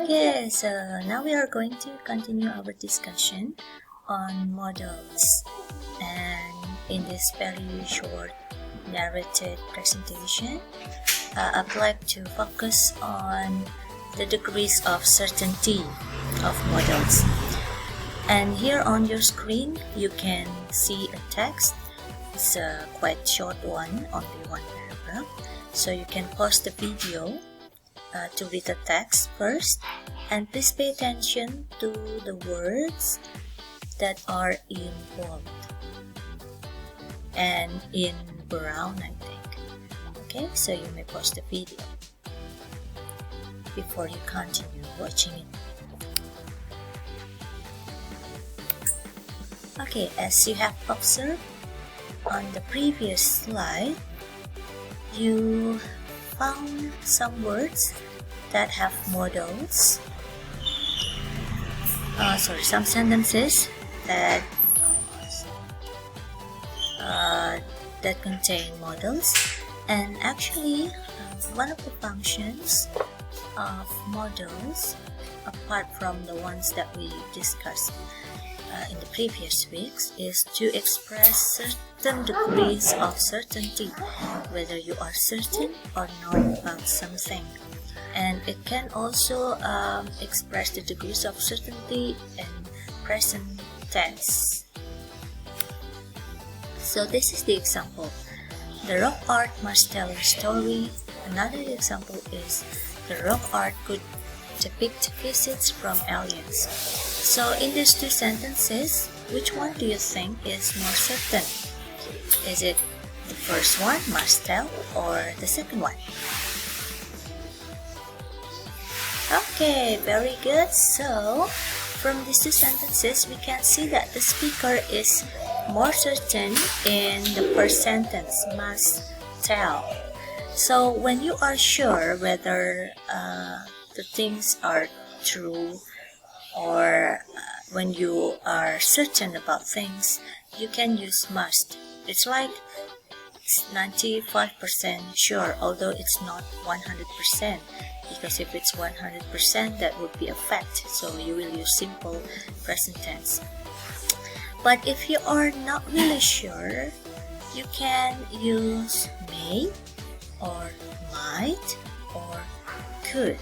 Okay, so now we are going to continue our discussion on models, and in this very short narrated presentation, I'd like to focus on the degrees of certainty of models. And here on your screen you can see a text. It's a quite short one, only one paragraph, so you can pause the video to read the text first, and please pay attention to the words that are in bold and in brown, I think. Okay, so you may pause the video before you continue watching it. Okay, as you have observed on the previous slide, you found some words that have modals, some sentences that contain modals, and actually one of the functions of modals, apart from the ones that we discussed in the previous weeks, is to express certain degrees of certainty, whether you are certain or not about something. And it can also express the degrees of certainty in present tense. So this is the example. The rock art must tell a story. Another example is the rock art could depict visits from aliens. So in these two sentences, which one do you think is more certain? Is it the first one, must tell, or the second one? Okay, very good. So from these two sentences, we can see that the speaker is more certain in the first sentence, must tell. So when you are sure whether the things are true, or when you are certain about things, you can use must. It's like 95% sure, although it's not 100%, because if it's 100%, that would be a fact, so you will use simple present tense. But if you are not really sure, you can use may, or might, or could.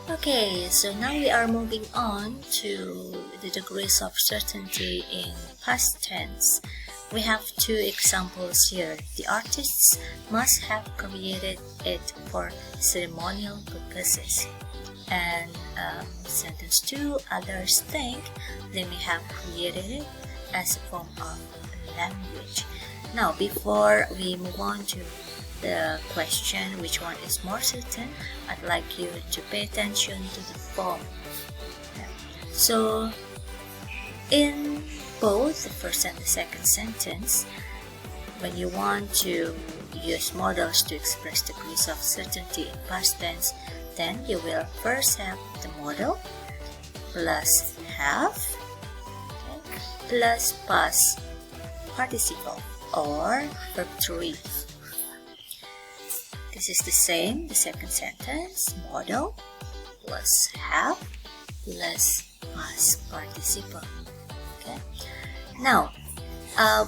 Okay, so now we are moving on to the degrees of certainty in past tense. We have two examples here. The artists must have created it for ceremonial purposes. And sentence 2, others think they may have created it as a form of language. Now, before we move on to the question, which one is more certain, I'd like you to pay attention to the form. So in both the first and the second sentence, when you want to use models to express degrees of certainty in past tense, then you will first have the modal plus have, okay, plus past participle or verb 3. This is the same, the second sentence, modal plus have plus past participle. Okay. Now,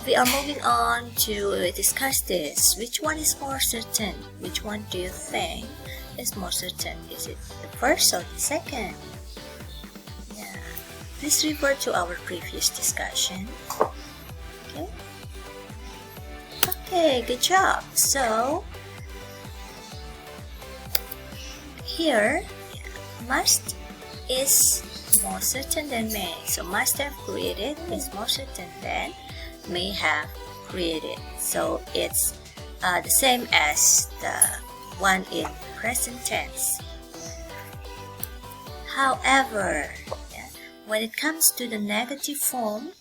we are moving on to discuss this. Which one is more certain? Which one do you think is more certain? Is it the first or the second? Yeah. Please refer to our previous discussion. Okay. Okay, good job. So here, must is more certain than may. So must have created is more certain than may have created. So it's the same as the one in present tense. However, when it comes to the negative form,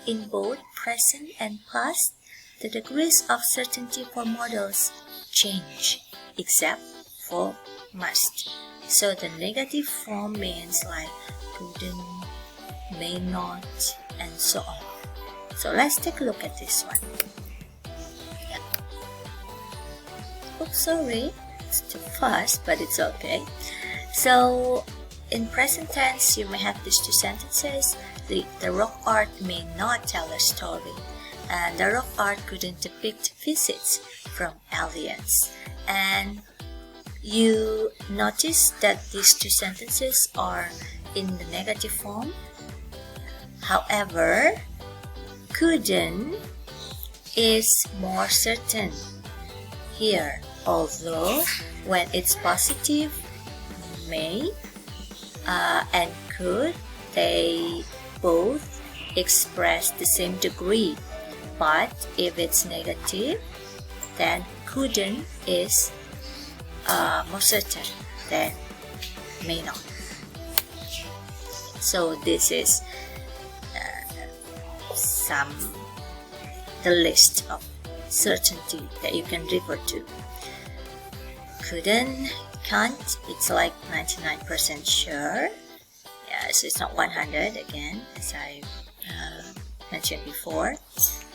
in both present and past, the degrees of certainty for modals change, except for must. So the negative form means like couldn't, may not, and so on. So let's take a look at this one. Oops, sorry, it's too fast, but it's okay. So in present tense, you may have these two sentences. The rock art may not tell a story, and the rock art couldn't depict visits from aliens. And you notice that these two sentences are in the negative form. However, couldn't is more certain here, although when it's positive, may and could, they both express the same degree. But if it's negative, then couldn't is more certain than may not. So this is the list of certainty that you can refer to. Couldn't, can't, it's like 99% sure. Yeah, so it's not 100 again, as I mentioned before.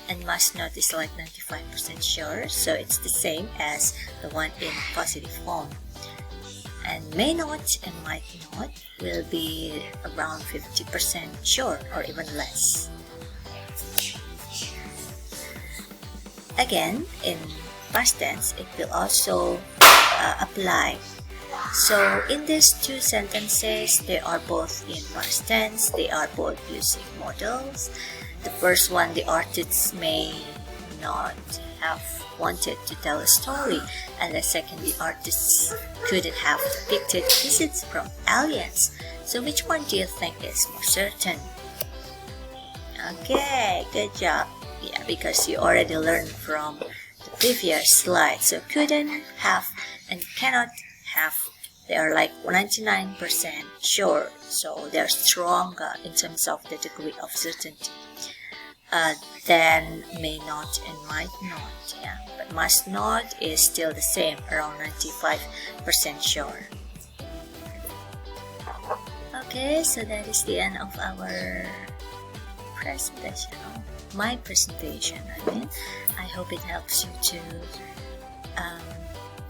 And must not is like 95% sure, so it's the same as the one in positive form. And may not and might not will be around 50% sure or even less. Again, in past tense, it will also apply. So in these two sentences, they are both in past tense. They are both using modals. The first one, the artists may not have wanted to tell a story, and the second, the artists couldn't have depicted visits from aliens. So which one do you think is more certain? Okay, good job. Yeah, because you already learned from the previous slide. So couldn't, have, and cannot have, they are like 99% sure. So they're stronger in terms of the degree of certainty. Then may not and might not. Yeah, but must not is still the same, around 95% sure. Okay, so that is the end of our presentation. My presentation, I hope it helps you to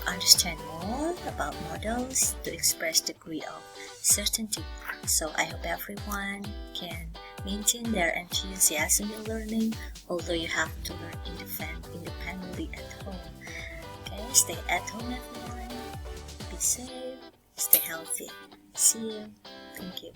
understand more about models to express degree of certainty. So I hope everyone can maintain their enthusiasm in learning, although you have to learn independently at home. Okay, stay at home everyone, be safe, stay healthy. See you. Thank you.